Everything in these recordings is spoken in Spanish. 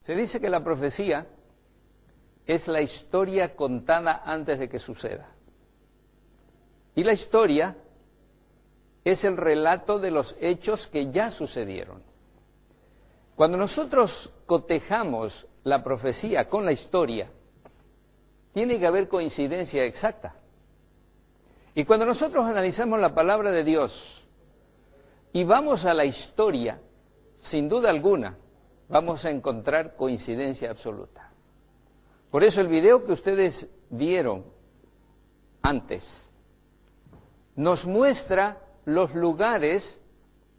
Se dice que la profecía es la historia contada antes de que suceda. Y la historia es el relato de los hechos que ya sucedieron. Cuando nosotros cotejamos la profecía con la historia, tiene que haber coincidencia exacta. Y cuando nosotros analizamos la palabra de Dios y vamos a la historia, sin duda alguna, vamos a encontrar coincidencia absoluta. Por eso el video que ustedes vieron antes nos muestra los lugares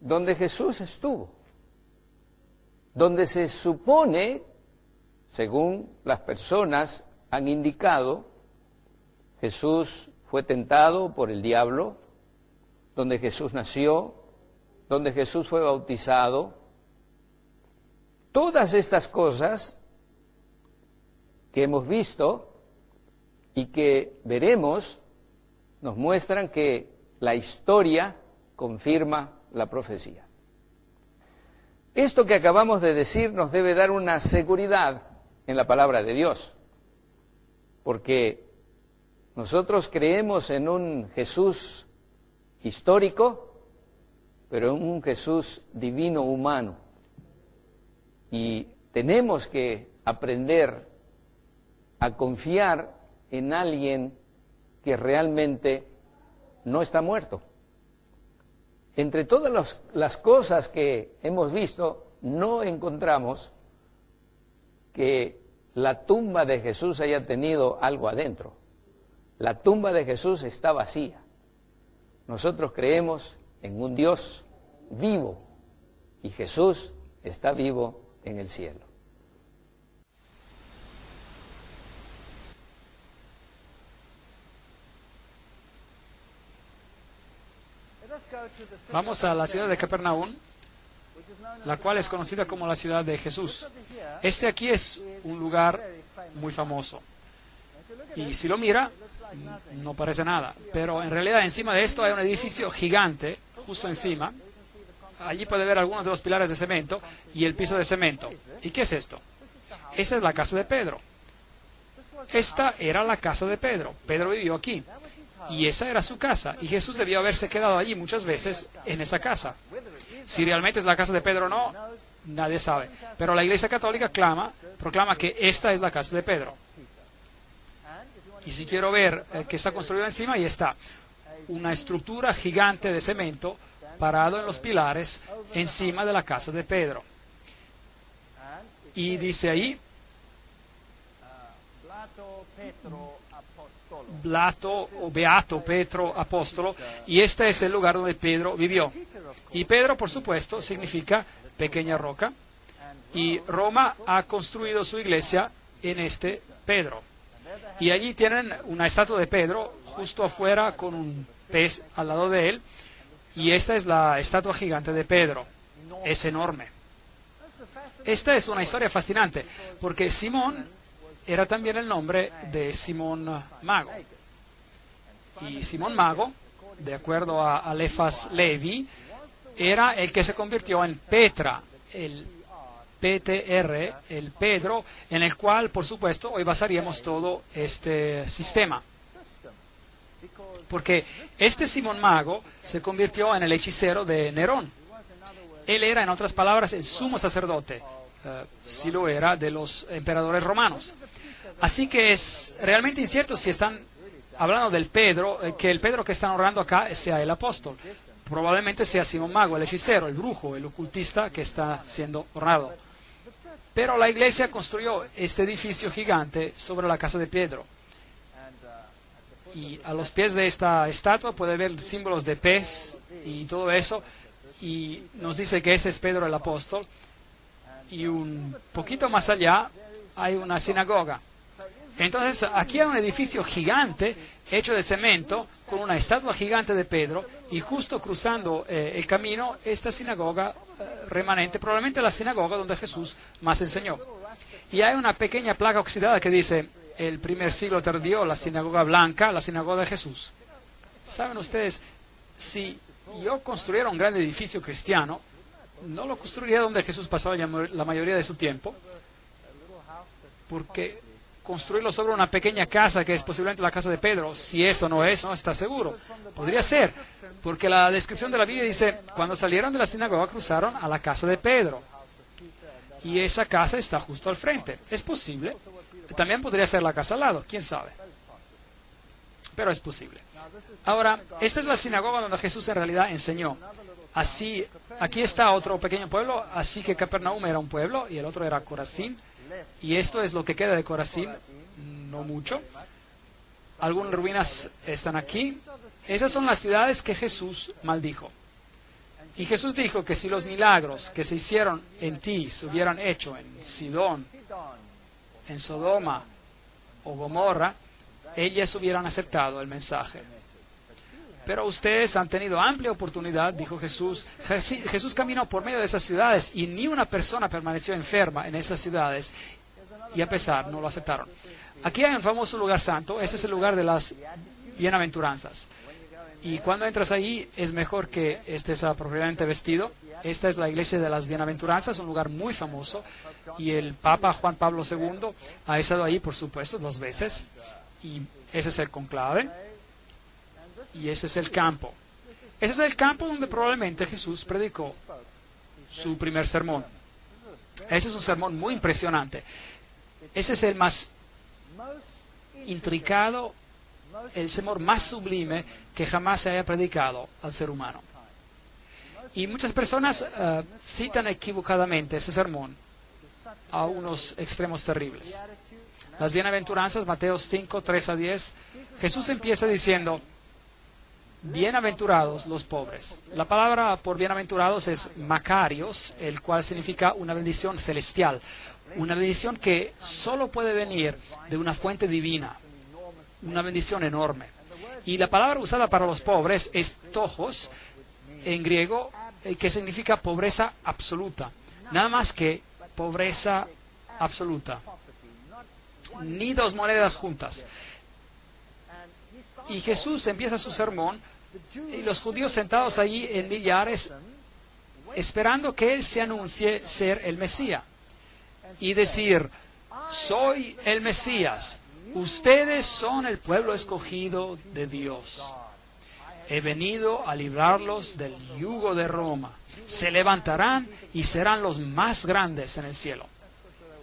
donde Jesús estuvo, donde se supone, según las personas han indicado, Jesús fue tentado por el diablo, donde Jesús nació, donde Jesús fue bautizado. Todas estas cosas que hemos visto y que veremos nos muestran que la historia confirma la profecía. Esto que acabamos de decir nos debe dar una seguridad en la palabra de Dios, porque nosotros creemos en un Jesús histórico, pero en un Jesús divino humano. Y tenemos que aprender a confiar en alguien que realmente no está muerto. Entre todas las cosas que hemos visto, no encontramos que la tumba de Jesús haya tenido algo adentro. La tumba de Jesús está vacía. Nosotros creemos en un Dios vivo y Jesús está vivo en el cielo. Vamos a la ciudad de Capernaum, la cual es conocida como la ciudad de Jesús. Este aquí es un lugar muy famoso. Y si lo mira, no parece nada. Pero en realidad encima de esto hay un edificio gigante, justo encima. Allí puede ver algunos de los pilares de cemento y el piso de cemento. ¿Y qué es esto? Esta es la casa de Pedro. Esta era la casa de Pedro. Pedro vivió aquí. Y esa era su casa. Y Jesús debió haberse quedado allí muchas veces en esa casa. Si realmente es la casa de Pedro o no, nadie sabe. Pero la Iglesia Católica proclama que esta es la casa de Pedro. Y si quiero ver que está construido encima, ahí está. Una estructura gigante de cemento parado en los pilares encima de la casa de Pedro. Y dice ahí, Beato Petro Apóstolo, y este es el lugar donde Pedro vivió. Y Pedro, por supuesto, significa pequeña roca, y Roma ha construido su iglesia en este Pedro. Y allí tienen una estatua de Pedro justo afuera con un pez al lado de él, y esta es la estatua gigante de Pedro. Es enorme. Esta es una historia fascinante, porque Simón era también el nombre de Simón Mago. Y Simón Mago, de acuerdo a Alefas Levi, era el que se convirtió en Petra, el PTR, el Pedro, en el cual, por supuesto, hoy basaríamos todo este sistema. Porque este Simón Mago se convirtió en el hechicero de Nerón. Él era, en otras palabras, el sumo sacerdote, si lo era, de los emperadores romanos. Así que es realmente incierto si están hablando del Pedro, que el Pedro que están honrando acá sea el apóstol. Probablemente sea Simón Mago, el hechicero, el brujo, el ocultista que está siendo honrado. Pero la iglesia construyó este edificio gigante sobre la casa de Pedro. Y a los pies de esta estatua puede ver símbolos de pez y todo eso. Y nos dice que ese es Pedro el apóstol. Y un poquito más allá hay una sinagoga. Entonces, aquí hay un edificio gigante hecho de cemento con una estatua gigante de Pedro, y justo cruzando el camino, esta sinagoga remanente, probablemente la sinagoga donde Jesús más enseñó. Y hay una pequeña placa oxidada que dice, el primer siglo tardío, la sinagoga blanca, la sinagoga de Jesús. ¿Saben ustedes? Si yo construyera un gran edificio cristiano, no lo construiría donde Jesús pasaba la mayoría de su tiempo, porque construirlo sobre una pequeña casa, que es posiblemente la casa de Pedro, si eso no es, no está seguro. Podría ser, porque la descripción de la Biblia dice, cuando salieron de la sinagoga cruzaron a la casa de Pedro. Y esa casa está justo al frente. Es posible. También podría ser la casa al lado, quién sabe. Pero es posible. Ahora, esta es la sinagoga donde Jesús en realidad enseñó. Así, aquí está otro pequeño pueblo, así que Capernaum era un pueblo y el otro era Corazín. Y esto es lo que queda de Corazín, no mucho. Algunas ruinas están aquí. Esas son las ciudades que Jesús maldijo. Y Jesús dijo que si los milagros que se hicieron en ti se hubieran hecho en Sidón, en Sodoma o Gomorra, ellas hubieran aceptado el mensaje. Pero ustedes han tenido amplia oportunidad, dijo Jesús. Jesús caminó por medio de esas ciudades y ni una persona permaneció enferma en esas ciudades. Y a pesar, no lo aceptaron. Aquí hay un famoso lugar santo. Ese es el lugar de las bienaventuranzas. Y cuando entras ahí, es mejor que estés apropiadamente vestido. Esta es la iglesia de las bienaventuranzas, un lugar muy famoso. Y el Papa Juan Pablo II ha estado ahí, por supuesto, 2 veces. Y ese es el conclave. Y ese es el campo. Ese es el campo donde probablemente Jesús predicó su primer sermón. Ese es un sermón muy impresionante. Ese es el más intricado, el sermón más sublime que jamás se haya predicado al ser humano. Y muchas personas citan equivocadamente ese sermón a unos extremos terribles. Las bienaventuranzas, Mateo 5, 3 a 10, Jesús empieza diciendo, bienaventurados los pobres. La palabra por bienaventurados es Macarios, el cual significa una bendición celestial, una bendición que solo puede venir de una fuente divina, una bendición enorme. Y la palabra usada para los pobres es ptojos, en griego, que significa pobreza absoluta. Nada más que pobreza absoluta. Ni 2 monedas juntas. Y Jesús empieza su sermón y los judíos sentados allí en millares esperando que Él se anuncie ser el Mesías y decir, soy el Mesías, ustedes son el pueblo escogido de Dios. He venido a librarlos del yugo de Roma. Se levantarán y serán los más grandes en el cielo.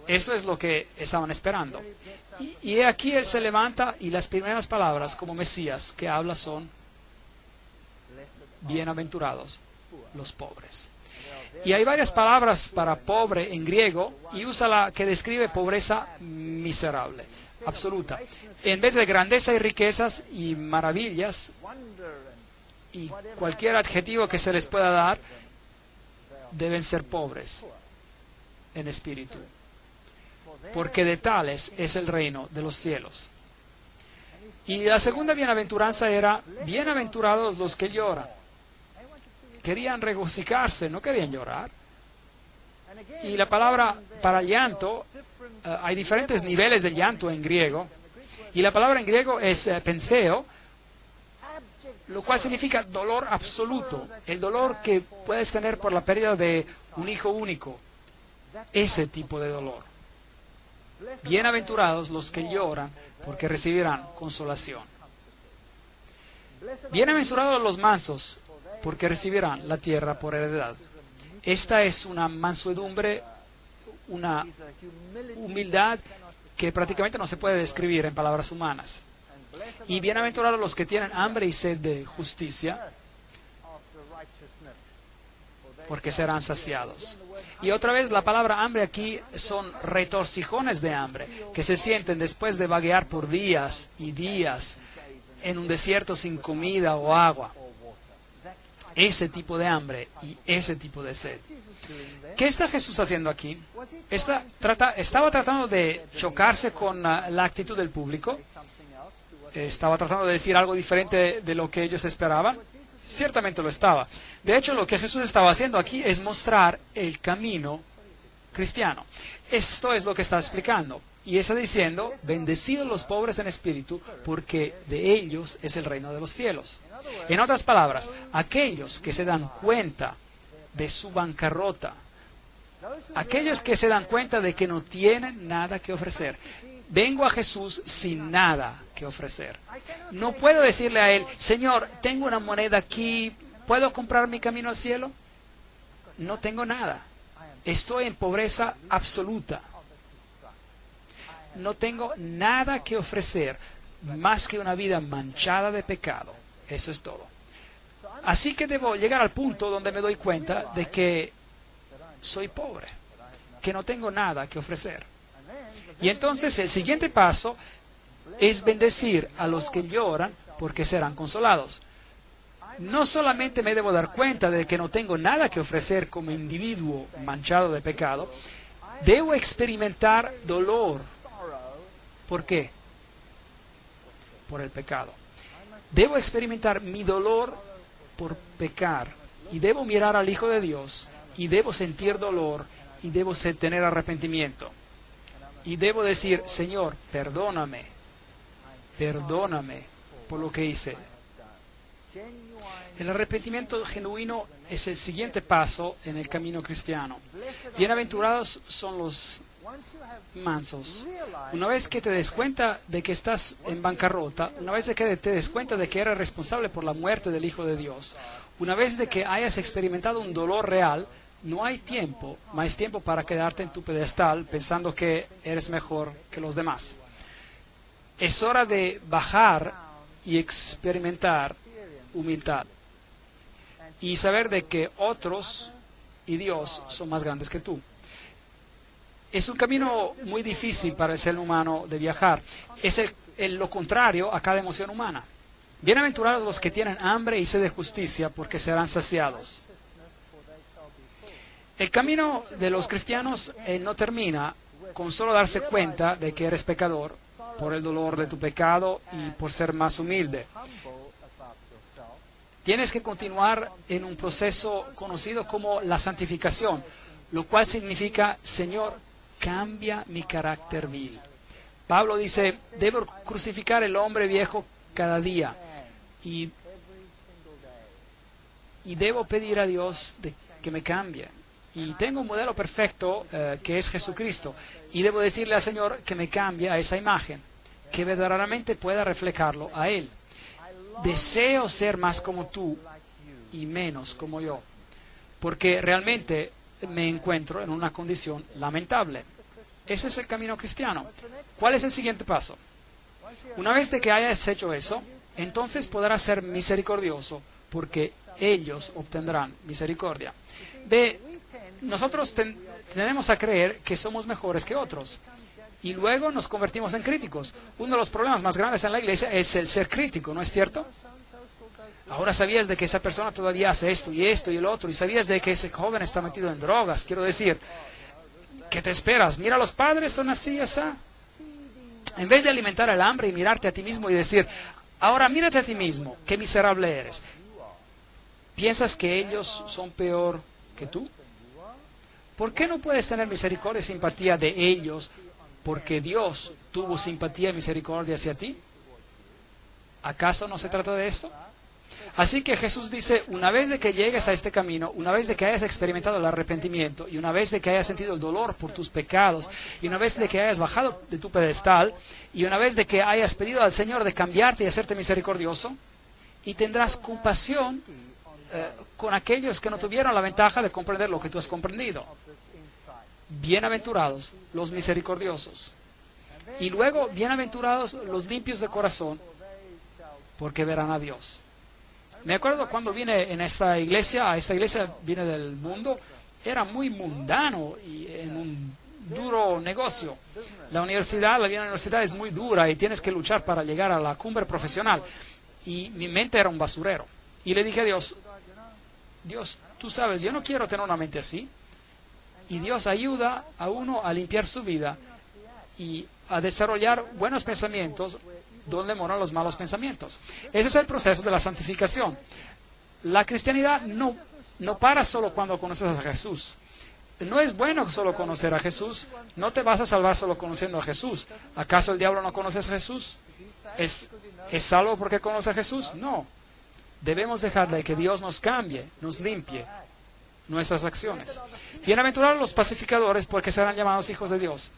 Eso es lo que estaban esperando. Y aquí Él se levanta y las primeras palabras como Mesías que habla son bienaventurados los pobres. Y hay varias palabras para pobre en griego y usa la que describe pobreza miserable, absoluta. En vez de grandeza y riquezas y maravillas y cualquier adjetivo que se les pueda dar, deben ser pobres en espíritu, porque de tales es el reino de los cielos. Y la segunda bienaventuranza era, bienaventurados los que lloran. Querían regocijarse, no querían llorar. Y la palabra para llanto, hay diferentes niveles de llanto en griego, y la palabra en griego es penseo, lo cual significa dolor absoluto, el dolor que puedes tener por la pérdida de un hijo único, ese tipo de dolor. Bienaventurados los que lloran, porque recibirán consolación. Bienaventurados los mansos, porque recibirán la tierra por heredad. Esta es una mansedumbre, una humildad que prácticamente no se puede describir en palabras humanas. Y bienaventurados los que tienen hambre y sed de justicia, porque serán saciados. Y otra vez la palabra hambre aquí son retorcijones de hambre, que se sienten después de vaguear por días y días en un desierto sin comida o agua. Ese tipo de hambre y ese tipo de sed. ¿Qué está Jesús haciendo aquí? ¿Estaba tratando de chocarse con la actitud del público? ¿Estaba tratando de decir algo diferente de lo que ellos esperaban? Ciertamente lo estaba. De hecho, lo que Jesús estaba haciendo aquí es mostrar el camino cristiano. Esto es lo que está explicando. Y está diciendo, bendecidos los pobres en espíritu, porque de ellos es el reino de los cielos. En otras palabras, aquellos que se dan cuenta de su bancarrota, Aquellos que se dan cuenta de que no tienen nada que ofrecer. Vengo a Jesús sin nada que ofrecer. No puedo decirle a Él, Señor, tengo una moneda aquí, ¿puedo comprar mi camino al cielo? No tengo nada. Estoy en pobreza absoluta. No tengo nada que ofrecer más que una vida manchada de pecado. Eso es todo. Así que debo llegar al punto donde me doy cuenta de que soy pobre, que no tengo nada que ofrecer. Y entonces el siguiente paso es bendecir a los que lloran porque serán consolados. No solamente me debo dar cuenta de que no tengo nada que ofrecer como individuo manchado de pecado, debo experimentar dolor. ¿Por qué? Por el pecado. Debo experimentar mi dolor por pecar y debo mirar al Hijo de Dios y debo sentir dolor y debo tener arrepentimiento. Y debo decir, Señor, perdóname por lo que hice. El arrepentimiento genuino es el siguiente paso en el camino cristiano. Bienaventurados son los mansos. Una vez que te des cuenta de que estás en bancarrota, una vez que te des cuenta de que eres responsable por la muerte del Hijo de Dios, una vez de que hayas experimentado un dolor real, no hay tiempo, más tiempo para quedarte en tu pedestal pensando que eres mejor que los demás. Es hora de bajar y experimentar humildad y saber de que otros y Dios son más grandes que tú. Es un camino muy difícil para el ser humano de viajar. Es lo contrario a cada emoción humana. Bienaventurados los que tienen hambre y sed de justicia, porque serán saciados. El camino de los cristianos no termina con solo darse cuenta de que eres pecador por el dolor de tu pecado y por ser más humilde. Tienes que continuar en un proceso conocido como la santificación, lo cual significa, Señor, cambia mi carácter vil. Pablo dice, debo crucificar el hombre viejo cada día y debo pedir a Dios que me cambie. Y tengo un modelo perfecto que es Jesucristo. Y debo decirle al Señor que me cambie a esa imagen, que verdaderamente pueda reflejarlo a Él. Deseo ser más como tú y menos como yo, porque realmente me encuentro en una condición lamentable. Ese es el camino cristiano. ¿Cuál es el siguiente paso? Una vez de que hayas hecho eso, entonces podrás ser misericordioso, porque ellos obtendrán misericordia. Nosotros tenemos a creer que somos mejores que otros y luego nos convertimos en críticos. Uno de los problemas más grandes en la iglesia es el ser crítico, ¿no es cierto? Ahora sabías de que esa persona todavía hace esto y el otro, y sabías de que ese joven está metido en drogas. Quiero decir, ¿qué te esperas? Mira, los padres son así, así. En vez de alimentar el hambre y mirarte a ti mismo y decir, ahora mírate a ti mismo, qué miserable eres. ¿Piensas que ellos son peor que tú? ¿Por qué no puedes tener misericordia y simpatía de ellos porque Dios tuvo simpatía y misericordia hacia ti? ¿Acaso no se trata de esto? Así que Jesús dice, una vez de que llegues a este camino, una vez de que hayas experimentado el arrepentimiento, y una vez de que hayas sentido el dolor por tus pecados, y una vez de que hayas bajado de tu pedestal, y una vez de que hayas pedido al Señor de cambiarte y hacerte misericordioso, y tendrás compasión con aquellos que no tuvieron la ventaja de comprender lo que tú has comprendido. Bienaventurados los misericordiosos. Y luego, bienaventurados los limpios de corazón, porque verán a Dios. Me acuerdo cuando vine a esta iglesia vine del mundo, era muy mundano y en un duro negocio. La vida en la universidad es muy dura y tienes que luchar para llegar a la cumbre profesional. Y mi mente era un basurero. Y le dije a Dios, tú sabes, yo no quiero tener una mente así. Y Dios ayuda a uno a limpiar su vida y a desarrollar buenos pensamientos donde moran los malos pensamientos. Ese es el proceso de la santificación. La cristianidad no para solo cuando conoces a Jesús. No es bueno solo conocer a Jesús. No te vas a salvar solo conociendo a Jesús. ¿Acaso el diablo no conoce a Jesús? ¿Es salvo porque conoce a Jesús? No. Debemos dejar de que Dios nos cambie, nos limpie. nuestras acciones. Bienaventurados los pacificadores, porque serán llamados hijos de Dios.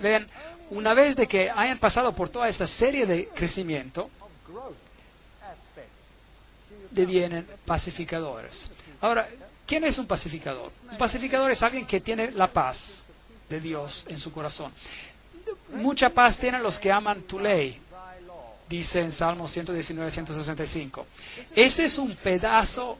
Ven, una vez de que hayan pasado por toda esta serie de crecimiento, devienen pacificadores. Ahora, ¿quién es un pacificador? Un pacificador es alguien que tiene la paz de Dios en su corazón. Mucha paz tienen los que aman tu ley, dice en Salmos 119, 165. Ese es un pedazo,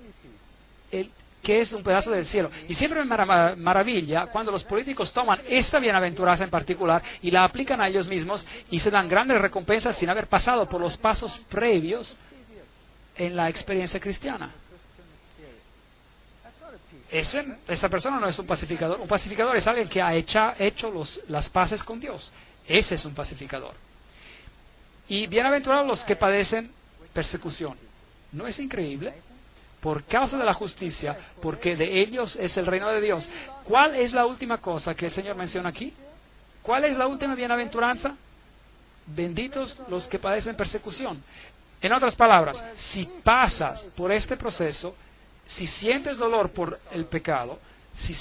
que es un pedazo del cielo. Y siempre me maravilla cuando los políticos toman esta bienaventuranza en particular y la aplican a ellos mismos y se dan grandes recompensas sin haber pasado por los pasos previos en la experiencia cristiana. Esa persona no es un pacificador. Un pacificador es alguien que ha hecho las paces con Dios. Ese es un pacificador. Y bienaventurados los que padecen persecución. ¿No es increíble? Por causa de la justicia, porque de ellos es el reino de Dios. ¿Cuál es la última cosa que el Señor menciona aquí? ¿Cuál es la última bienaventuranza? Benditos los que padecen persecución. En otras palabras, si pasas por este proceso, si sientes dolor por el pecado, si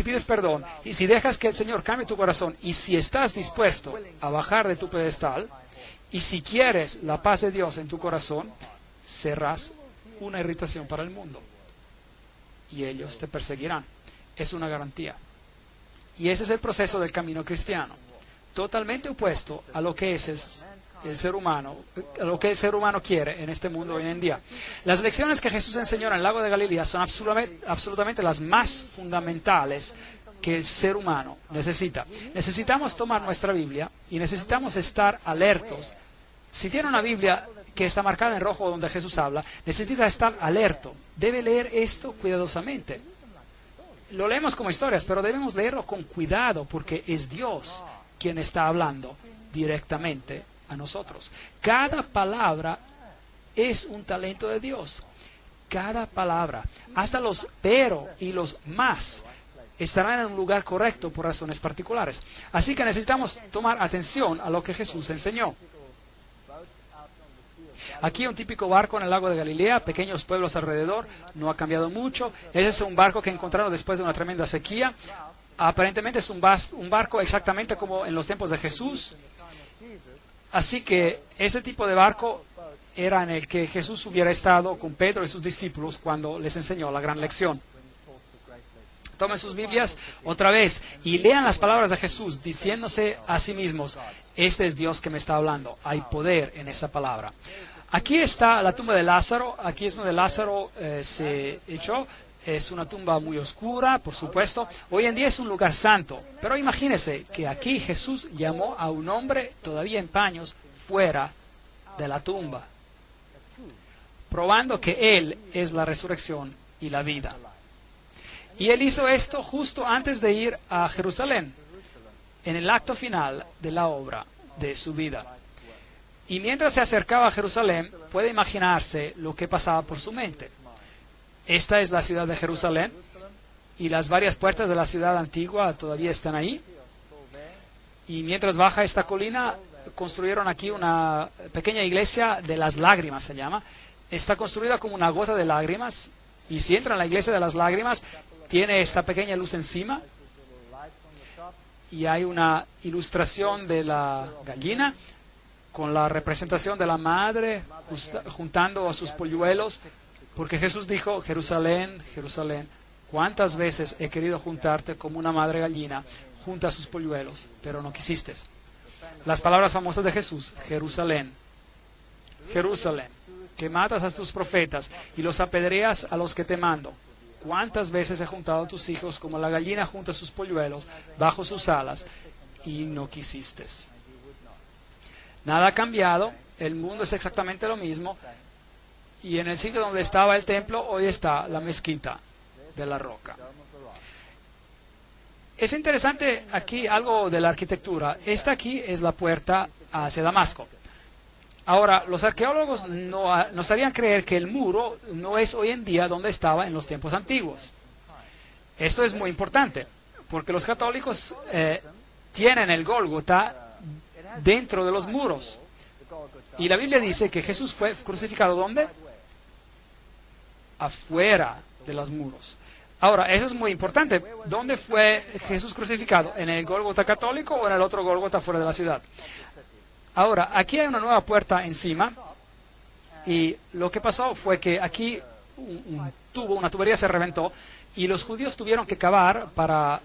pides perdón, y si dejas que el Señor cambie tu corazón, y si estás dispuesto a bajar de tu pedestal, y si quieres la paz de Dios en tu corazón, serás una irritación para el mundo. Y ellos te perseguirán. Es una garantía. Y ese es el proceso del camino cristiano. Totalmente opuesto a lo que es el ser humano, a lo que el ser humano quiere en este mundo hoy en día. Las lecciones que Jesús enseñó en el lago de Galilea son absolutamente las más fundamentales que el ser humano necesita. Necesitamos tomar nuestra Biblia y necesitamos estar alertos. Si tiene una Biblia que está marcada en rojo donde Jesús habla, necesita estar alerto. Debe leer esto cuidadosamente. Lo leemos como historias, pero debemos leerlo con cuidado porque es Dios quien está hablando directamente a nosotros. Cada palabra es un talento de Dios. Cada palabra, hasta los pero y los más, estarán en un lugar correcto por razones particulares. Así que necesitamos tomar atención a lo que Jesús enseñó. Aquí un típico barco en el lago de Galilea, pequeños pueblos alrededor, no ha cambiado mucho. Ese es un barco que encontraron después de una tremenda sequía. Aparentemente es un barco exactamente como en los tiempos de Jesús. Así que ese tipo de barco era en el que Jesús hubiera estado con Pedro y sus discípulos cuando les enseñó la gran lección. Tomen sus Biblias otra vez y lean las palabras de Jesús diciéndose a sí mismos, este es Dios que me está hablando. Hay poder en esa palabra. Aquí está la tumba de Lázaro. Aquí es donde Lázaro se echó. Es una tumba muy oscura, por supuesto. Hoy en día es un lugar santo. Pero imagínense que aquí Jesús llamó a un hombre todavía en paños fuera de la tumba, probando que Él es la resurrección y la vida. Y Él hizo esto justo antes de ir a Jerusalén, en el acto final de la obra de su vida. Y mientras se acercaba a Jerusalén, puede imaginarse lo que pasaba por su mente. Esta es la ciudad de Jerusalén y las varias puertas de la ciudad antigua todavía están ahí. Y mientras baja esta colina, construyeron aquí una pequeña iglesia de las lágrimas, se llama. Está construida como una gota de lágrimas. Y si entra en la iglesia de las lágrimas, tiene esta pequeña luz encima. Y hay una ilustración de la gallina con la representación de la madre juntando a sus polluelos, porque Jesús dijo, Jerusalén, Jerusalén, ¿cuántas veces he querido juntarte como una madre gallina junta a sus polluelos, pero no quisiste? Las palabras famosas de Jesús, Jerusalén, Jerusalén, que matas a tus profetas y los apedreas a los que te mando. ¿Cuántas veces he juntado a tus hijos como la gallina junta sus polluelos bajo sus alas y no quisiste? Nada ha cambiado, el mundo es exactamente lo mismo, y en el sitio donde estaba el templo, hoy está la mezquita de la roca. Es interesante aquí algo de la arquitectura. Esta aquí es la puerta hacia Damasco. Ahora, los arqueólogos nos harían creer que el muro no es hoy en día donde estaba en los tiempos antiguos. Esto es muy importante, porque los católicos tienen el Gólgota dentro de los muros. Y la Biblia dice que Jesús fue crucificado ¿dónde? afuera de los muros. Ahora, eso es muy importante. ¿Dónde fue Jesús crucificado? ¿En el Gólgota católico o en el otro Gólgota fuera de la ciudad? Ahora, aquí hay una nueva puerta encima, y lo que pasó fue que aquí una tubería se reventó, y los judíos tuvieron que cavar para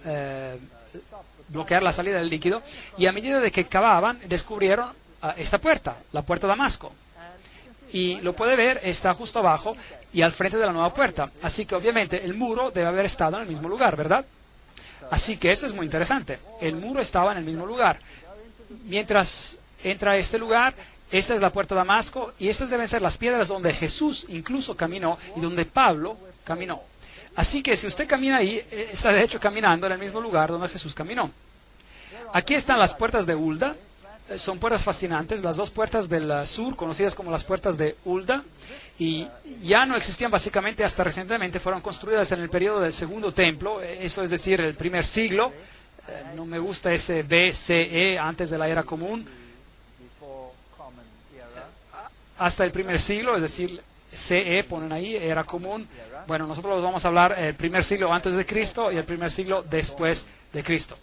bloquear la salida del líquido, y a medida de que cavaban, descubrieron esta puerta, la puerta de Damasco. Y lo puede ver, está justo abajo y al frente de la nueva puerta. Así que obviamente el muro debe haber estado en el mismo lugar, ¿verdad? Así que esto es muy interesante. El muro estaba en el mismo lugar. Mientras entra a este lugar, esta es la puerta de Damasco, y estas deben ser las piedras donde Jesús incluso caminó y donde Pablo caminó. Así que si usted camina ahí, está de hecho caminando en el mismo lugar donde Jesús caminó. Aquí están las puertas de Hulda. Son puertas fascinantes, las dos puertas del sur, conocidas como las puertas de Hulda, y ya no existían básicamente hasta recientemente, fueron construidas en el periodo del Segundo Templo, eso es decir, el primer siglo. No me gusta ese BCE, antes de la era común, hasta el primer siglo, es decir, CE ponen ahí, era común. Bueno, nosotros vamos a hablar el primer siglo antes de Cristo y el primer siglo después de Cristo.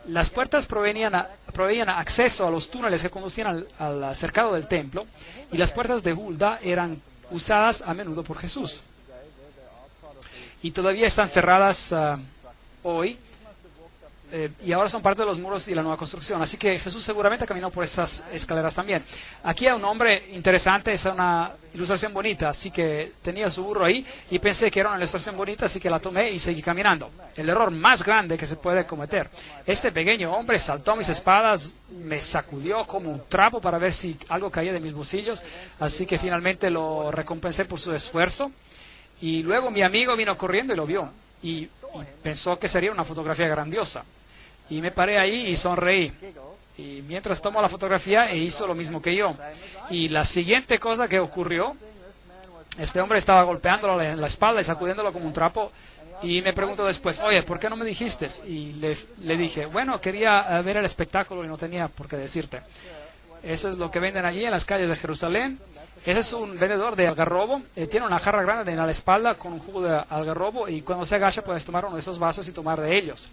Las puertas proveían acceso a los túneles que conducían al cercado del templo, y las puertas de Hulda eran usadas a menudo por Jesús. Y todavía están cerradas hoy, y ahora son parte de los muros y la nueva construcción. Así que Jesús seguramente caminó por estas escaleras también. Aquí hay un hombre interesante, es una ilustración bonita, así que tenía su burro ahí y pensé que era una ilustración bonita, así que la tomé y seguí caminando. El error más grande que se puede cometer. Este pequeño hombre saltó a mis espaldas, me sacudió como un trapo para ver si algo caía de mis bolsillos, así que finalmente lo recompensé por su esfuerzo. Y luego mi amigo vino corriendo y lo vio, y pensó que sería una fotografía grandiosa. Y me paré ahí y sonreí. Y mientras tomó la fotografía, hizo lo mismo que yo. Y la siguiente cosa que ocurrió, este hombre estaba golpeándolo en la espalda y sacudiéndolo como un trapo. Y me preguntó después, oye, ¿por qué no me dijiste? Y le dije, bueno, quería ver el espectáculo y no tenía por qué decirte. Eso es lo que venden allí en las calles de Jerusalén. Ese es un vendedor de algarrobo. Tiene una jarra grande en la espalda con un jugo de algarrobo, y cuando se agacha puedes tomar uno de esos vasos y tomar de ellos.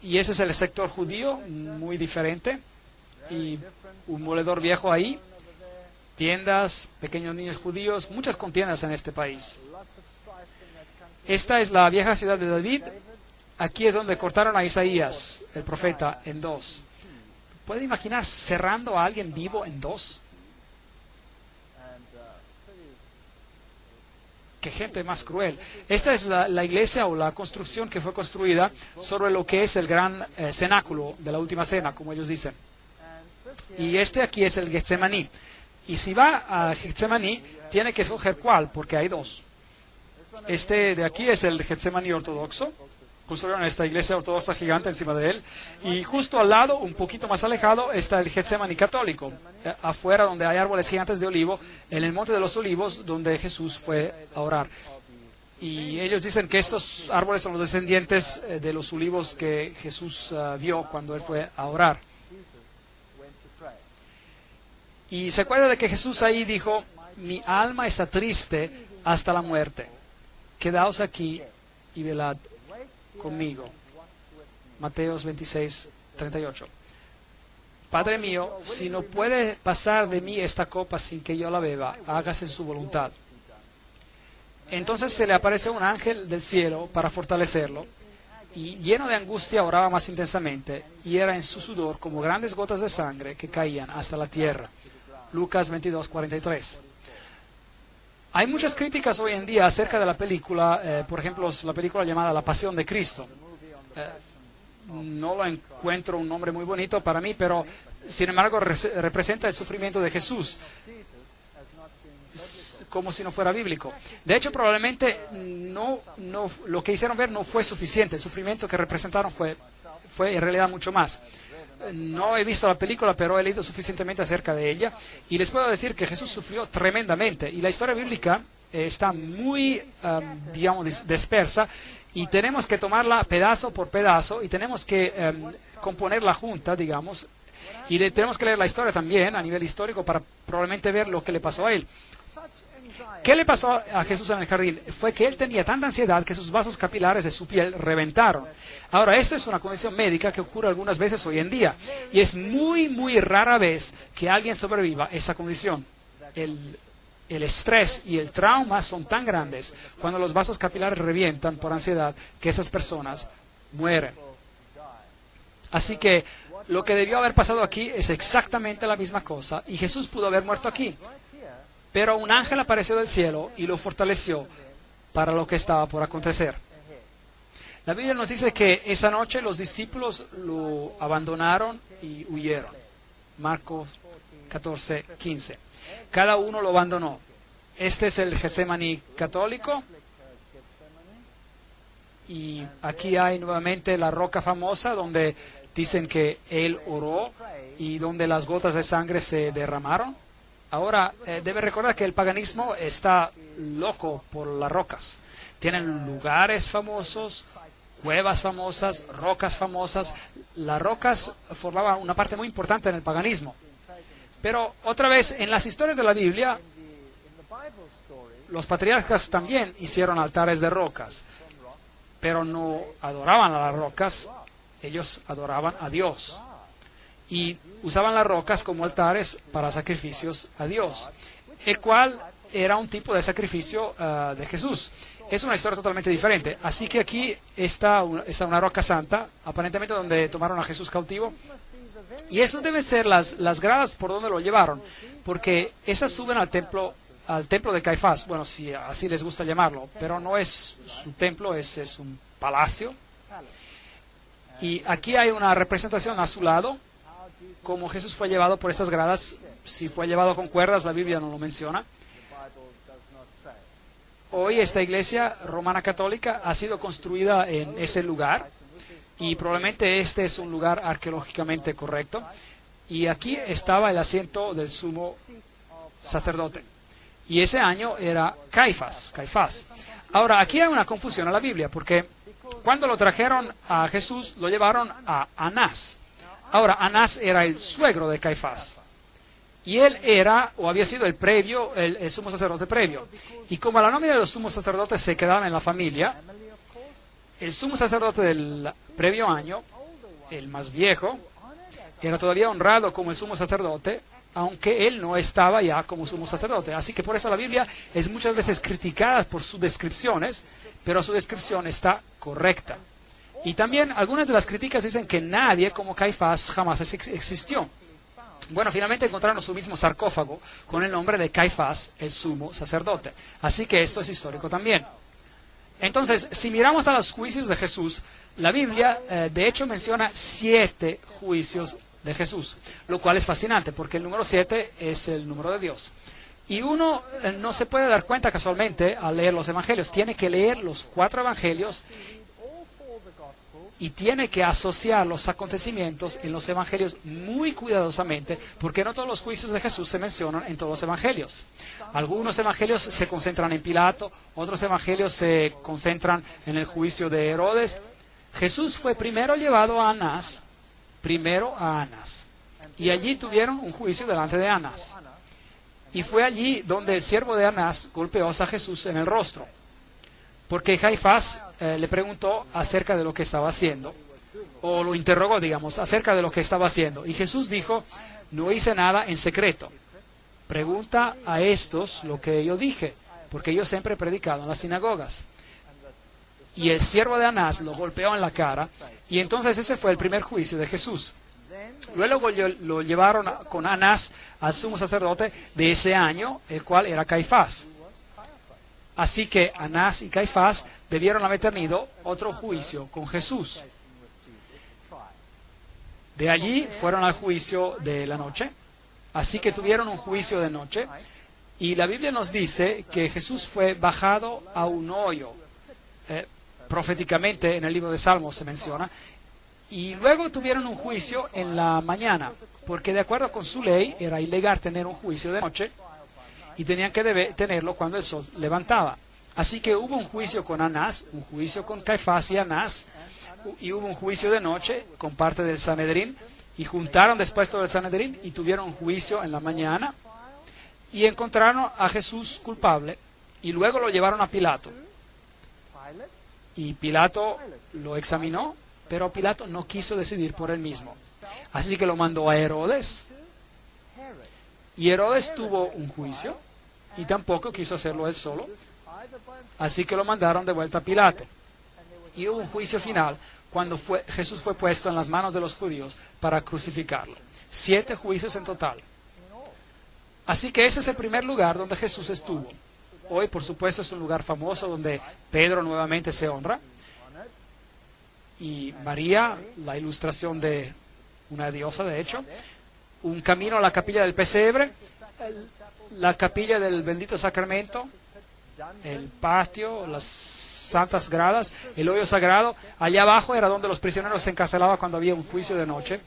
Y ese es el sector judío, muy diferente. Y un moledor viejo ahí, tiendas, pequeños niños judíos, muchas contiendas en este país. Esta es la vieja ciudad de David. Aquí es donde cortaron a Isaías, el profeta, en dos. ¿Puede imaginar cerrando a alguien vivo en dos? ¡Qué gente más cruel! Esta es la iglesia o la construcción que fue construida sobre lo que es el gran cenáculo de la última cena, como ellos dicen. Y este aquí es el Getsemaní. Y si va a Getsemaní, tiene que escoger cuál, porque hay dos. Este de aquí es el Getsemaní ortodoxo. Construyeron esta iglesia ortodoxa gigante encima de él. Y justo al lado, un poquito más alejado, está el Getsemaní católico. Afuera, donde hay árboles gigantes de olivo, en el Monte de los Olivos, donde Jesús fue a orar. Y ellos dicen que estos árboles son los descendientes de los olivos que Jesús vio cuando él fue a orar. Y se acuerda de que Jesús ahí dijo, mi alma está triste hasta la muerte. Quedaos aquí y velad conmigo. Mateos 26, 38. Padre mío, si no puede pasar de mí esta copa sin que yo la beba, hágase su voluntad. Entonces se le apareció un ángel del cielo para fortalecerlo, y lleno de angustia oraba más intensamente, y era en su sudor como grandes gotas de sangre que caían hasta la tierra. Lucas 22, 43. Hay muchas críticas hoy en día acerca de la película, por ejemplo, la película llamada La Pasión de Cristo. No lo encuentro un nombre muy bonito para mí, pero sin embargo representa el sufrimiento de Jesús, como si no fuera bíblico. De hecho, probablemente lo que hicieron ver no fue suficiente. El sufrimiento que representaron fue en realidad mucho más. No he visto la película, pero he leído suficientemente acerca de ella, y les puedo decir que Jesús sufrió tremendamente, y la historia bíblica está muy, dispersa, y tenemos que tomarla pedazo por pedazo, y tenemos que componerla junta, digamos, y tenemos que leer la historia también a nivel histórico para probablemente ver lo que le pasó a él. ¿Qué le pasó a Jesús en el jardín? Fue que él tenía tanta ansiedad que sus vasos capilares de su piel reventaron. Ahora, esta es una condición médica que ocurre algunas veces hoy en día. Y es muy, muy rara vez que alguien sobreviva a esa condición. El estrés y el trauma son tan grandes cuando los vasos capilares revientan por ansiedad que esas personas mueren. Así que lo que debió haber pasado aquí es exactamente la misma cosa y Jesús pudo haber muerto aquí. Pero un ángel apareció del cielo y lo fortaleció para lo que estaba por acontecer. La Biblia nos dice que esa noche los discípulos lo abandonaron y huyeron. Marcos 14:15. Cada uno lo abandonó. Este es el Getsemaní católico. Y aquí hay nuevamente la roca famosa donde dicen que él oró y donde las gotas de sangre se derramaron. Ahora, debe recordar que el paganismo está loco por las rocas. Tienen lugares famosos, cuevas famosas, rocas famosas. Las rocas formaban una parte muy importante en el paganismo. Pero otra vez, en las historias de la Biblia, los patriarcas también hicieron altares de rocas, pero no adoraban a las rocas, ellos adoraban a Dios. Y usaban las rocas como altares para sacrificios a Dios, el cual era un tipo de sacrificio de Jesús. Es una historia totalmente diferente. Así que aquí está una roca santa, aparentemente donde tomaron a Jesús cautivo. Y esas deben ser las gradas por donde lo llevaron, porque esas suben al templo de Caifás. Bueno, si así les gusta llamarlo, pero no es su templo, es un palacio. Y aquí hay una representación a su lado, como Jesús fue llevado por estas gradas. Si fue llevado con cuerdas, la Biblia no lo menciona. Hoy esta iglesia romana católica ha sido construida en ese lugar y probablemente este es un lugar arqueológicamente correcto. Y aquí estaba el asiento del sumo sacerdote. Y ese año era Caifás. Ahora, aquí hay una confusión en la Biblia, porque cuando lo trajeron a Jesús, lo llevaron a Anás. Ahora, Anás era el suegro de Caifás. Y él era, o había sido el sumo sacerdote previo. Y como la nómina de los sumos sacerdotes se quedaba en la familia, el sumo sacerdote del previo año, el más viejo, era todavía honrado como el sumo sacerdote, aunque él no estaba ya como sumo sacerdote. Así que por eso la Biblia es muchas veces criticada por sus descripciones, pero su descripción está correcta. Y también algunas de las críticas dicen que nadie como Caifás jamás existió. Bueno, finalmente encontraron su mismo sarcófago con el nombre de Caifás, el sumo sacerdote. Así que esto es histórico también. Entonces, si miramos a los juicios de Jesús, la Biblia de hecho menciona 7 juicios de Jesús, lo cual es fascinante porque el número 7 es el número de Dios. Y uno no se puede dar cuenta casualmente al leer los evangelios. Tiene que leer los 4 evangelios y tiene que asociar los acontecimientos en los evangelios muy cuidadosamente, porque no todos los juicios de Jesús se mencionan en todos los evangelios. Algunos evangelios se concentran en Pilato, otros evangelios se concentran en el juicio de Herodes. Jesús fue primero llevado a Anás, y allí tuvieron un juicio delante de Anás. Y fue allí donde el siervo de Anás golpeó a Jesús en el rostro, porque Caifás le preguntó acerca de lo que estaba haciendo, o lo interrogó, digamos, acerca de lo que estaba haciendo. Y Jesús dijo, no hice nada en secreto. Pregunta a estos lo que yo dije, porque yo siempre he predicado en las sinagogas. Y el siervo de Anás lo golpeó en la cara, y entonces ese fue el primer juicio de Jesús. Luego lo llevaron con Anás al sumo sacerdote de ese año, el cual era Caifás. Así que Anás y Caifás debieron haber tenido otro juicio con Jesús. De allí fueron al juicio de la noche. Así que tuvieron un juicio de noche. Y la Biblia nos dice que Jesús fue bajado a un hoyo. Proféticamente en el libro de Salmos se menciona. Y luego tuvieron un juicio en la mañana, porque de acuerdo con su ley era ilegal tener un juicio de noche y tenían que tenerlo cuando el sol levantaba. Así que hubo un juicio con Anás, un juicio con Caifás y Anás, y hubo un juicio de noche con parte del Sanedrín, y juntaron después todo el Sanedrín y tuvieron un juicio en la mañana. y encontraron a Jesús culpable y luego lo llevaron a Pilato. Y Pilato lo examinó, pero Pilato no quiso decidir por él mismo. Así que lo mandó a Herodes. Y Herodes tuvo un juicio y tampoco quiso hacerlo él solo. Así que lo mandaron de vuelta a Pilato. Y hubo un juicio final cuando Jesús fue puesto en las manos de los judíos para crucificarlo. 7 juicios en total. Así que ese es el primer lugar donde Jesús estuvo. Hoy, por supuesto, es un lugar famoso donde Pedro nuevamente se honra. Y María, la ilustración de una diosa, de hecho. Un camino a la capilla del pesebre, la capilla del bendito sacramento, el patio, las santas gradas, el hoyo sagrado. Allá abajo era donde los prisioneros se encarcelaban cuando había un juicio de noche.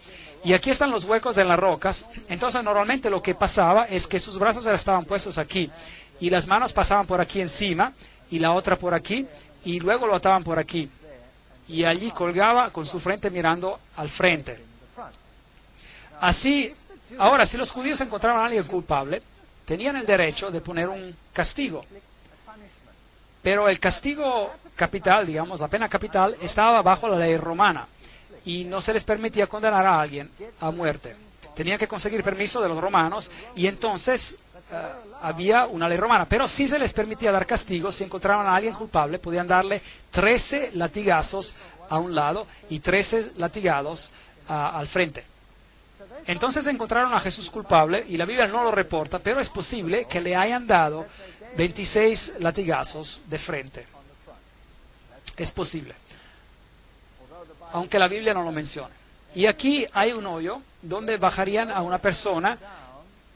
Y aquí están los huecos de las rocas. Entonces normalmente lo que pasaba es que sus brazos estaban puestos aquí y las manos pasaban por aquí encima y la otra por aquí y luego lo ataban por aquí. Y allí colgaba con su frente mirando al frente. Así, ahora, si los judíos encontraban a alguien culpable, tenían el derecho de poner un castigo. Pero el castigo capital, digamos, la pena capital, estaba bajo la ley romana y no se les permitía condenar a alguien a muerte. Tenían que conseguir permiso de los romanos y entonces había una ley romana. Pero sí se les permitía dar castigos. Si encontraban a alguien culpable, podían darle 13 latigazos a un lado y 13 latigazos al frente. Entonces encontraron a Jesús culpable y la Biblia no lo reporta, pero es posible que le hayan dado 26 latigazos de frente. Es posible, aunque la Biblia no lo menciona. Y aquí hay un hoyo donde bajarían a una persona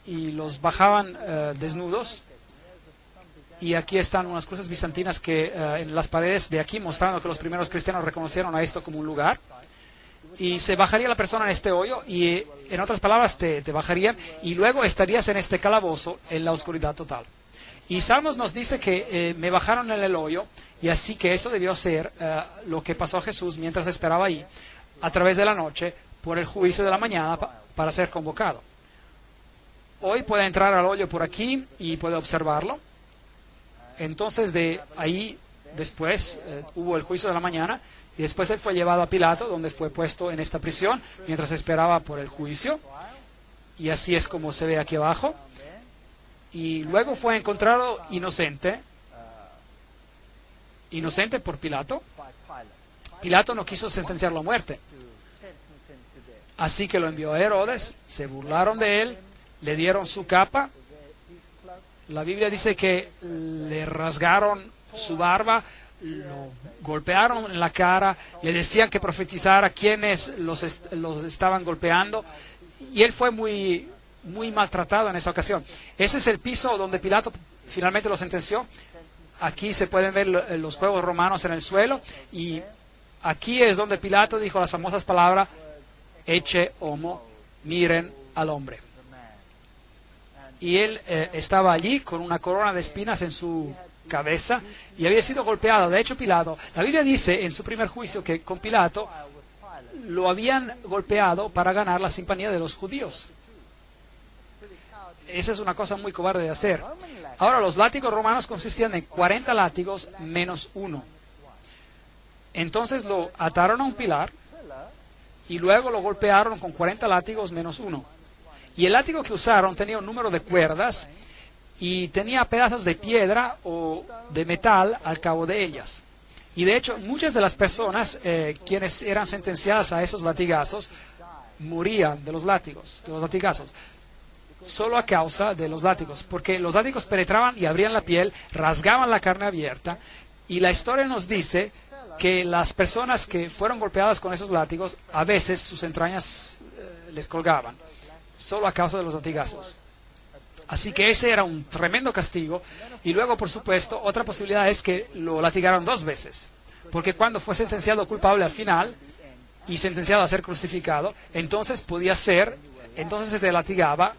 y los bajaban desnudos. Y aquí están unas cruces bizantinas que en las paredes de aquí, mostrando que los primeros cristianos reconocieron a esto como un lugar. Y se bajaría la persona en este hoyo y, en otras palabras, te bajarían y luego estarías en este calabozo en la oscuridad total. Y Salmos nos dice que me bajaron en el hoyo y así que esto debió ser lo que pasó a Jesús mientras esperaba ahí a través de la noche por el juicio de la mañana para ser convocado. Hoy puede entrar al hoyo por aquí y puede observarlo. Entonces de ahí después hubo el juicio de la mañana. Y después él fue llevado a Pilato, donde fue puesto en esta prisión, mientras esperaba por el juicio. Y así es como se ve aquí abajo. Y luego fue encontrado inocente. Inocente por Pilato. Pilato no quiso sentenciarlo a muerte. Así que lo envió a Herodes, se burlaron de él, le dieron su capa. La Biblia dice que le rasgaron su barba, lo golpearon en la cara, le decían que profetizara quienes los estaban golpeando, y él fue muy maltratado en esa ocasión. Ese es el piso donde Pilato finalmente lo sentenció. Aquí se pueden ver los juegos romanos en el suelo, y aquí es donde Pilato dijo las famosas palabras, ecce homo, miren al hombre. Y él estaba allí con una corona de espinas en su cabeza y había sido golpeado. De hecho, Pilato, la Biblia dice en su primer juicio que con Pilato lo habían golpeado para ganar la simpatía de los judíos. Esa es una cosa muy cobarde de hacer. Ahora, los látigos romanos consistían en 40 látigos menos 1. Entonces lo ataron a un pilar y luego lo golpearon con 40 látigos menos 1. Y el látigo que usaron tenía un número de cuerdas y tenía pedazos de piedra o de metal al cabo de ellas. Y de hecho, muchas de las personas quienes eran sentenciadas a esos latigazos morían de los latigazos, solo a causa de los látigos, porque los látigos penetraban y abrían la piel, rasgaban la carne abierta, y la historia nos dice que las personas que fueron golpeadas con esos látigos, a veces sus entrañas les colgaban, solo a causa de los latigazos. Así que ese era un tremendo castigo. Y luego, por supuesto, otra posibilidad es que lo latigaron 2 veces. Porque cuando fue sentenciado culpable al final y sentenciado a ser crucificado, entonces se le latigaba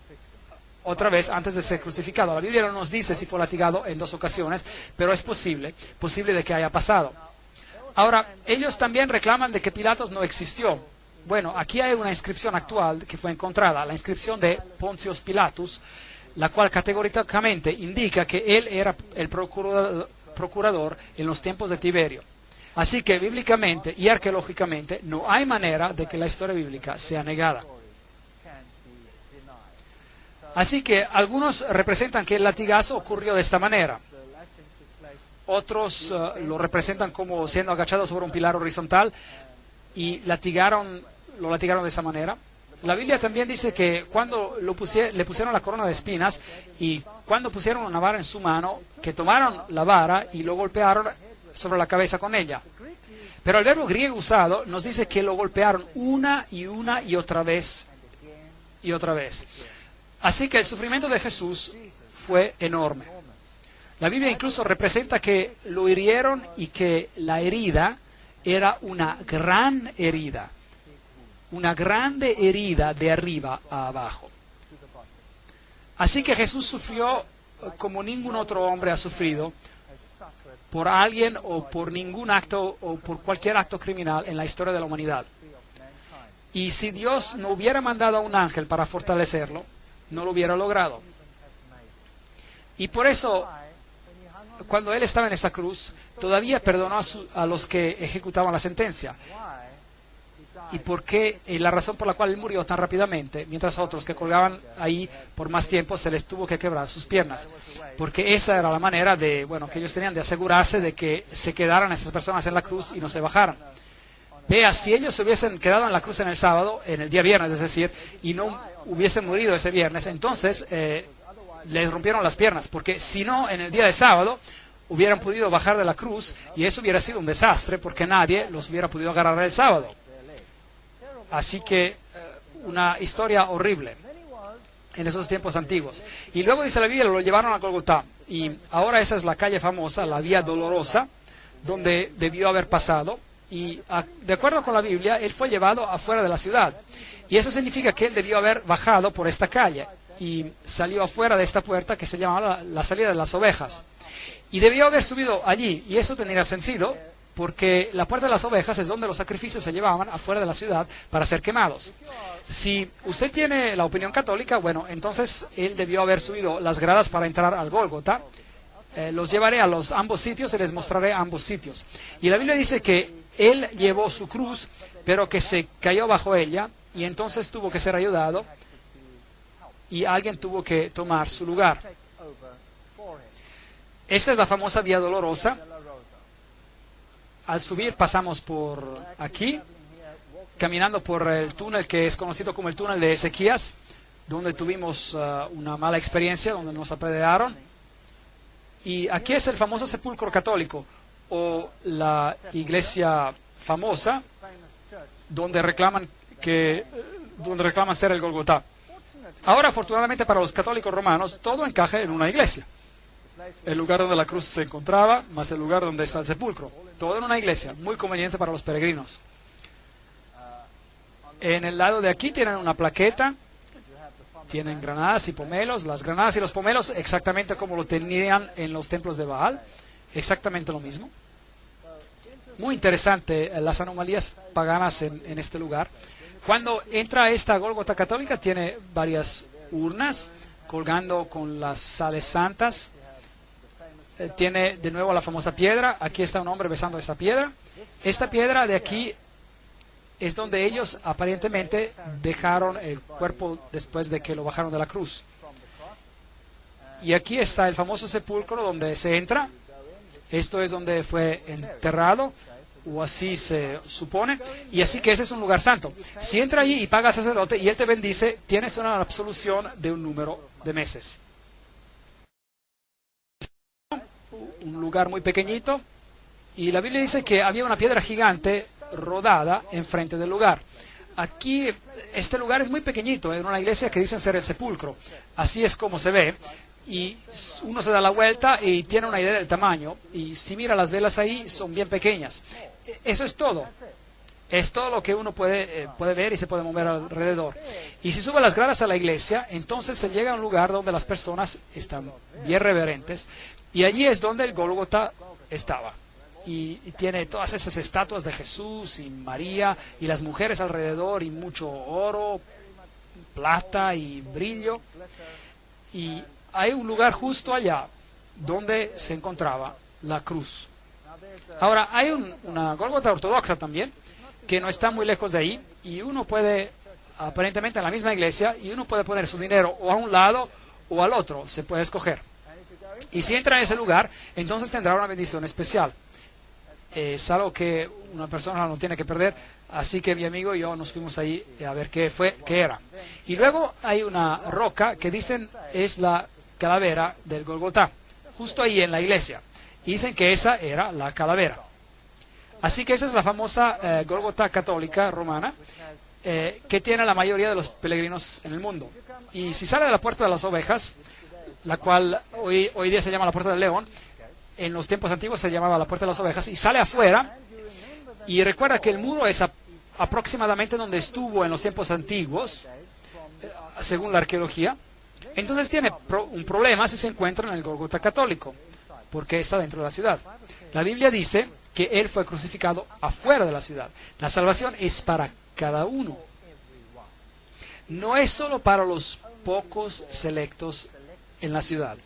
otra vez antes de ser crucificado. La Biblia no nos dice si fue latigado en 2 ocasiones, pero es posible de que haya pasado. Ahora, ellos también reclaman de que Pilatos no existió. Bueno, aquí hay una inscripción actual que fue encontrada, la inscripción de Pontius Pilatus, la cual categóricamente indica que él era el procurador en los tiempos de Tiberio. Así que bíblicamente y arqueológicamente no hay manera de que la historia bíblica sea negada. Así que algunos representan que el latigazo ocurrió de esta manera. Otros lo representan como siendo agachado sobre un pilar horizontal y lo latigaron de esa manera. La Biblia también dice que cuando le pusieron la corona de espinas y cuando pusieron una vara en su mano, que tomaron la vara y lo golpearon sobre la cabeza con ella. Pero el verbo griego usado nos dice que lo golpearon una y otra vez y otra vez. Así que el sufrimiento de Jesús fue enorme. La Biblia incluso representa que lo hirieron y que la herida era una gran herida. Una grande herida de arriba a abajo. Así que Jesús sufrió como ningún otro hombre ha sufrido por alguien o por ningún acto o por cualquier acto criminal en la historia de la humanidad. Y si Dios no hubiera mandado a un ángel para fortalecerlo, no lo hubiera logrado. Y por eso, cuando Él estaba en esa cruz, todavía perdonó a los que ejecutaban la sentencia. ¿Y por qué? La razón por la cual Él murió tan rápidamente, mientras otros que colgaban ahí por más tiempo se les tuvo que quebrar sus piernas. Porque esa era la manera que ellos tenían de asegurarse de que se quedaran esas personas en la cruz y no se bajaran. Vea, si ellos se hubiesen quedado en la cruz en el sábado, en el día viernes, es decir, y no hubiesen morido ese viernes, entonces les rompieron las piernas, porque si no, en el día de sábado hubieran podido bajar de la cruz y eso hubiera sido un desastre porque nadie los hubiera podido agarrar el sábado. Así que una historia horrible en esos tiempos antiguos. Y luego dice la Biblia, lo llevaron a Golgotá. Y ahora esa es la calle famosa, la Vía Dolorosa, donde debió haber pasado. Y de acuerdo con la Biblia, él fue llevado afuera de la ciudad. Y eso significa que él debió haber bajado por esta calle y salió afuera de esta puerta que se llamaba la salida de las ovejas. Y debió haber subido allí. Y eso tendría sentido, porque la puerta de las ovejas es donde los sacrificios se llevaban afuera de la ciudad para ser quemados. Si usted tiene la opinión católica, bueno, entonces él debió haber subido las gradas para entrar al Gólgota. Los llevaré a ambos sitios y les mostraré ambos sitios. Y la Biblia dice que él llevó su cruz, pero que se cayó bajo ella y entonces tuvo que ser ayudado y alguien tuvo que tomar su lugar. Esta es la famosa Vía Dolorosa. Al subir pasamos por aquí, caminando por el túnel que es conocido como el túnel de Ezequías, donde tuvimos una mala experiencia, donde nos apedrearon. Y aquí es el famoso sepulcro católico, o la iglesia famosa, donde reclaman ser el Golgotá. Ahora, afortunadamente para los católicos romanos, todo encaja en una iglesia. El lugar donde la cruz se encontraba, más el lugar donde está el sepulcro. Todo en una iglesia, muy conveniente para los peregrinos. En el lado de aquí tienen una plaqueta, tienen granadas y pomelos. Las granadas y los pomelos exactamente como lo tenían en los templos de Baal, exactamente lo mismo. Muy interesante las anomalías paganas en este lugar. Cuando entra a esta Gólgota católica tiene varias urnas colgando con las sales santas. Tiene de nuevo la famosa piedra. Aquí está un hombre besando esta piedra. Esta piedra de aquí es donde ellos aparentemente dejaron el cuerpo después de que lo bajaron de la cruz. Y aquí está el famoso sepulcro donde se entra. Esto es donde fue enterrado, o así se supone, y así que ese es un lugar santo. Si entra allí y paga al sacerdote y él te bendice, tienes una absolución de un número de meses. Un lugar muy pequeñito, y la Biblia dice que había una piedra gigante rodada enfrente del lugar. Aquí, este lugar es muy pequeñito, en una iglesia que dicen ser el sepulcro. Así es como se ve. Y uno se da la vuelta y tiene una idea del tamaño. Y si mira las velas ahí, son bien pequeñas. Eso es todo. Es todo lo que uno puede ver y se puede mover alrededor. Y si sube las gradas a la iglesia, entonces se llega a un lugar donde las personas están bien reverentes. Y allí es donde el Gólgota estaba. Y tiene todas esas estatuas de Jesús y María y las mujeres alrededor y mucho oro, plata y brillo. Y hay un lugar justo allá donde se encontraba la cruz. Ahora, hay una Gólgota ortodoxa también, que no está muy lejos de ahí, y uno puede, aparentemente en la misma iglesia, y uno puede poner su dinero o a un lado o al otro, se puede escoger. Y si entra en ese lugar, entonces tendrá una bendición especial. Es algo que una persona no tiene que perder, así que mi amigo y yo nos fuimos ahí a ver qué era. Y luego hay una roca que dicen es la calavera del Gólgota, justo ahí en la iglesia. Y dicen que esa era la calavera. Así que esa es la famosa Gólgota católica romana que tiene la mayoría de los peregrinos en el mundo. Y si sale de la Puerta de las Ovejas, la cual hoy día se llama la Puerta del León, en los tiempos antiguos se llamaba la Puerta de las Ovejas, y sale afuera, y recuerda que el muro es aproximadamente donde estuvo en los tiempos antiguos, según la arqueología. Entonces tiene un problema si se encuentra en el Gólgota católico, porque está dentro de la ciudad. La Biblia dice que Él fue crucificado afuera de la ciudad. La salvación es para cada uno. No es solo para los pocos selectos en la ciudad.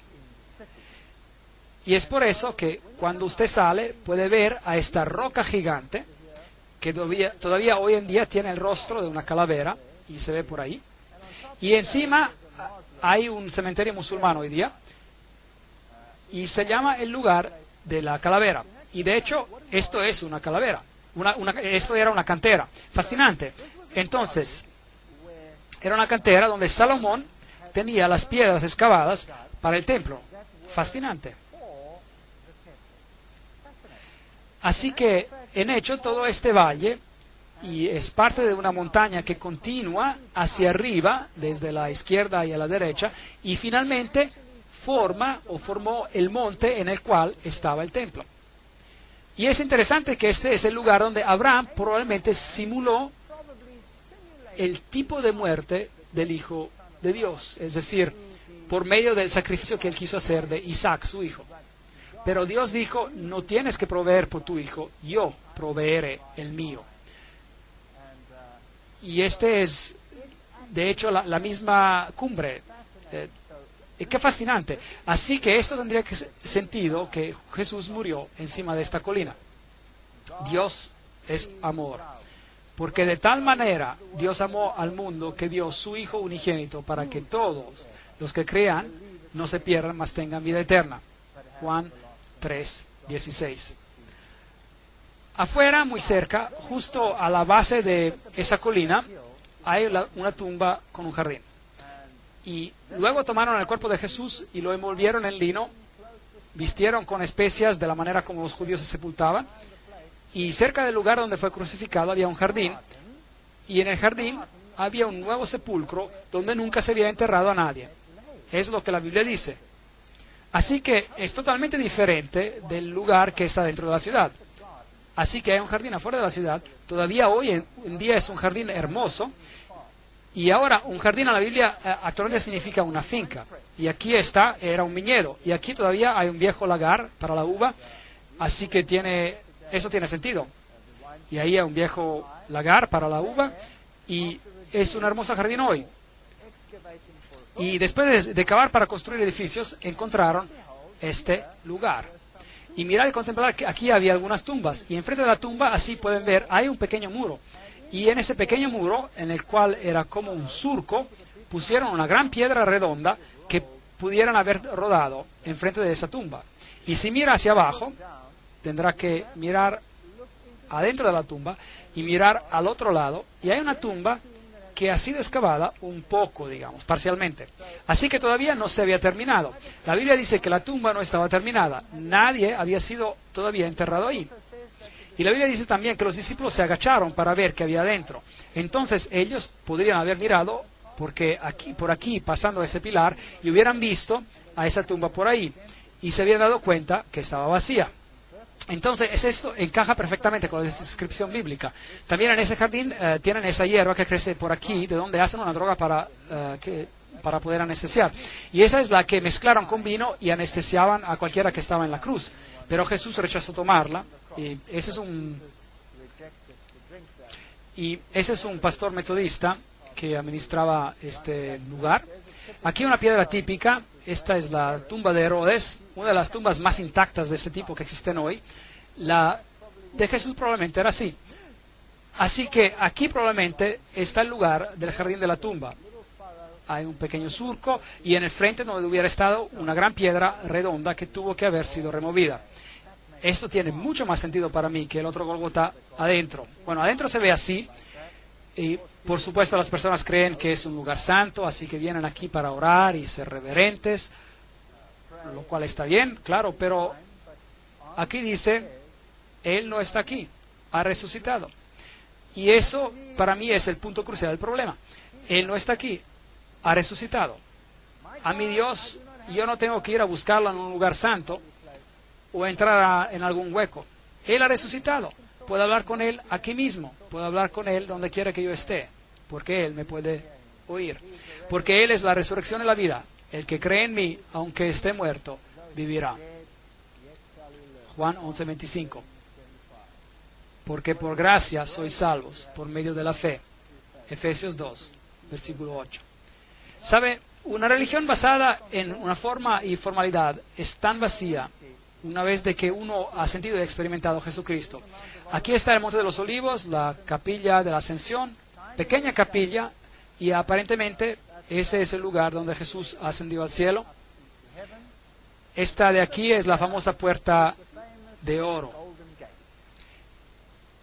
Y es por eso que cuando usted sale puede ver a esta roca gigante que todavía hoy en día tiene el rostro de una calavera y se ve por ahí. Y encima hay un cementerio musulmán hoy día y se llama el lugar de la calavera. Y de hecho esto es una calavera. Esto era una cantera. Fascinante. Entonces, era una cantera donde Salomón tenía las piedras excavadas para el templo. Fascinante. Así que, en hecho, todo este valle y es parte de una montaña que continúa hacia arriba, desde la izquierda y a la derecha, y finalmente formó el monte en el cual estaba el templo. Y es interesante que este es el lugar donde Abraham probablemente simuló el tipo de muerte del Hijo de Dios, es decir, por medio del sacrificio que él quiso hacer de Isaac, su hijo. Pero Dios dijo, no tienes que proveer por tu hijo, yo proveeré el mío. Y este es, de hecho, la misma cumbre. Qué fascinante. Así que esto tendría sentido que Jesús murió encima de esta colina. Dios es amor. Porque de tal manera Dios amó al mundo que dio su Hijo unigénito para que todos los que crean no se pierdan, mas tengan vida eterna. Juan 3:16. Afuera, muy cerca, justo a la base de esa colina, hay una tumba con un jardín. Y luego tomaron el cuerpo de Jesús y lo envolvieron en lino, vistieron con especias de la manera como los judíos se sepultaban, y cerca del lugar donde fue crucificado había un jardín, y en el jardín había un nuevo sepulcro donde nunca se había enterrado a nadie. Es lo que la Biblia dice. Así que es totalmente diferente del lugar que está dentro de la ciudad. Así que hay un jardín afuera de la ciudad, todavía hoy en día es un jardín hermoso, y ahora un jardín en la Biblia actualmente significa una finca, y aquí era un viñedo, y aquí todavía hay un viejo lagar para la uva, así que eso tiene sentido. Y ahí hay un viejo lagar para la uva, y es un hermoso jardín hoy. Y después de cavar para construir edificios, encontraron este lugar. Y mirar y contemplar que aquí había algunas tumbas. Y enfrente de la tumba, así pueden ver, hay un pequeño muro. Y en ese pequeño muro, en el cual era como un surco, pusieron una gran piedra redonda que pudieran haber rodado enfrente de esa tumba. Y si mira hacia abajo, tendrá que mirar adentro de la tumba y mirar al otro lado. Y hay una tumba que ha sido excavada un poco, digamos, parcialmente. Así que todavía no se había terminado. La Biblia dice que la tumba no estaba terminada. Nadie había sido todavía enterrado ahí. Y la Biblia dice también que los discípulos se agacharon para ver qué había dentro. Entonces ellos podrían haber mirado por aquí, pasando ese pilar, y hubieran visto a esa tumba por ahí. Y se habían dado cuenta que estaba vacía. Entonces, esto encaja perfectamente con la descripción bíblica. También en ese jardín tienen esa hierba que crece por aquí, de donde hacen una droga para poder anestesiar. Y esa es la que mezclaron con vino y anestesiaban a cualquiera que estaba en la cruz. Pero Jesús rechazó tomarla. Y ese es un pastor metodista que administraba este lugar. Aquí una piedra típica. Esta es la tumba de Herodes, una de las tumbas más intactas de este tipo que existen hoy. La de Jesús probablemente era así. Así que aquí probablemente está el lugar del jardín de la tumba. Hay un pequeño surco y en el frente donde hubiera estado una gran piedra redonda que tuvo que haber sido removida. Esto tiene mucho más sentido para mí que el otro Gólgota adentro. Bueno, adentro se ve así y por supuesto las personas creen que es un lugar santo, así que vienen aquí para orar y ser reverentes, lo cual está bien, claro, pero aquí dice, Él no está aquí, ha resucitado. Y eso para mí es el punto crucial del problema. Él no está aquí, ha resucitado. A mi Dios, yo no tengo que ir a buscarlo en un lugar santo o entrar en algún hueco. Él ha resucitado. Puedo hablar con Él aquí mismo. Puedo hablar con Él donde quiera que yo esté. Porque Él me puede oír. Porque Él es la resurrección y la vida. El que cree en mí, aunque esté muerto, vivirá. Juan 11:25. Porque por gracia sois salvos por medio de la fe. Efesios 2, versículo 8. ¿Sabe? Una religión basada en una forma y formalidad es tan vacía una vez de que uno ha sentido y experimentado Jesucristo. Aquí está el Monte de los Olivos, la capilla de la Ascensión, pequeña capilla, y aparentemente ese es el lugar donde Jesús ascendió al cielo. Esta de aquí es la famosa puerta de oro.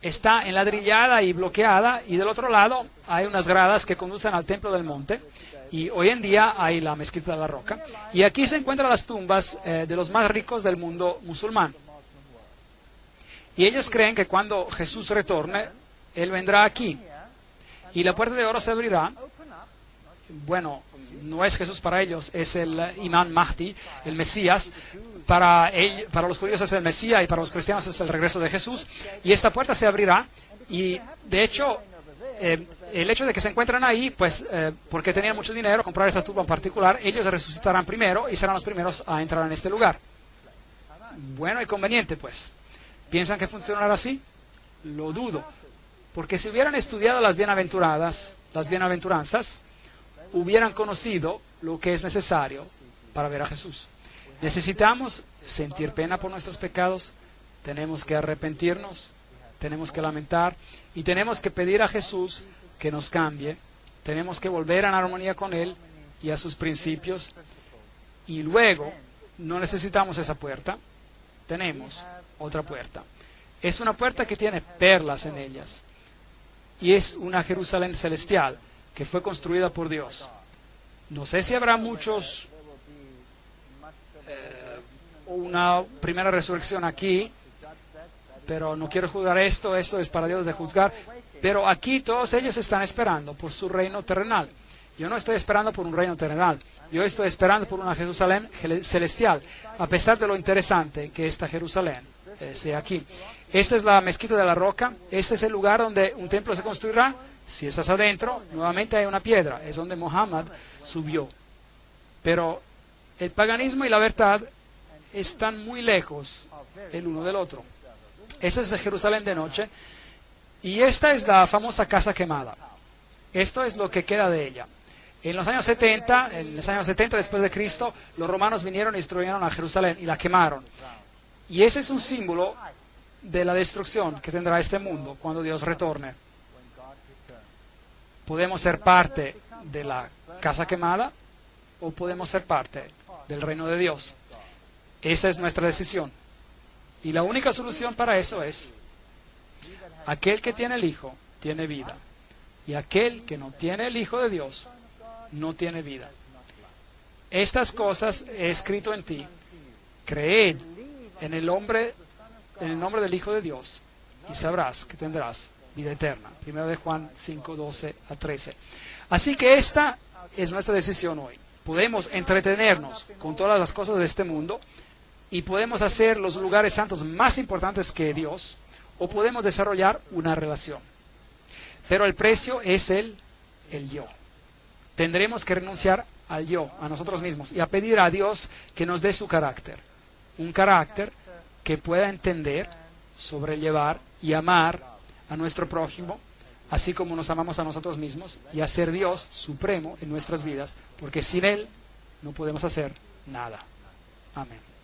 Está enladrillada y bloqueada, y del otro lado hay unas gradas que conducen al templo del monte, y hoy en día hay la mezquita de la roca, y aquí se encuentran las tumbas de los más ricos del mundo musulmán. Y ellos creen que cuando Jesús retorne, Él vendrá aquí, y la puerta de oro se abrirá. Bueno, no es Jesús para ellos, es el Imam Mahdi, el Mesías. Para los judíos es el Mesías y para los cristianos es el regreso de Jesús. Y esta puerta se abrirá y, de hecho, el hecho de que se encuentran ahí, pues, porque tenían mucho dinero, comprar esta tumba en particular, ellos resucitarán primero y serán los primeros a entrar en este lugar. Bueno y conveniente, pues. ¿Piensan que funcionará así? Lo dudo. Porque si hubieran estudiado las bienaventuranzas, hubieran conocido lo que es necesario para ver a Jesús. Necesitamos sentir pena por nuestros pecados, tenemos que arrepentirnos, tenemos que lamentar y tenemos que pedir a Jesús que nos cambie, tenemos que volver en armonía con Él y a sus principios, y luego no necesitamos esa puerta, tenemos otra puerta. Es una puerta que tiene perlas en ellas y es una Jerusalén celestial que fue construida por Dios. No sé si habrá muchos una primera resurrección aquí, pero no quiero juzgar esto es para Dios de juzgar, pero aquí todos ellos están esperando por su reino terrenal. Yo no estoy esperando por un reino terrenal, yo estoy esperando por una Jerusalén celestial, a pesar de lo interesante que esta Jerusalén sea aquí. Esta es la mezquita de la roca, este es el lugar donde un templo se construirá. Si estás adentro, nuevamente hay una piedra, es donde Mohammed subió. Pero el paganismo y la verdad están muy lejos el uno del otro. Esa es la Jerusalén de noche y esta es la famosa casa quemada. Esto es lo que queda de ella. En los años 70 después de Cristo, los romanos vinieron y destruyeron a Jerusalén y la quemaron. Y ese es un símbolo de la destrucción que tendrá este mundo cuando Dios retorne. Podemos ser parte de la casa quemada o podemos ser parte del reino de Dios. Esa es nuestra decisión. Y la única solución para eso es: aquel que tiene el Hijo tiene vida. Y aquel que no tiene el Hijo de Dios no tiene vida. Estas cosas he escrito en ti. Creed en el nombre del Hijo de Dios y sabrás que tendrás vida eterna. 1 Juan 5, 12 a 13. Así que esta es nuestra decisión hoy. Podemos entretenernos con todas las cosas de este mundo y podemos hacer los lugares santos más importantes que Dios, o podemos desarrollar una relación. Pero el precio es el yo. Tendremos que renunciar al yo, a nosotros mismos, y a pedir a Dios que nos dé su carácter. Un carácter que pueda entender, sobrellevar y amar a nuestro prójimo, así como nos amamos a nosotros mismos, y a ser Dios supremo en nuestras vidas, porque sin Él no podemos hacer nada. Amén.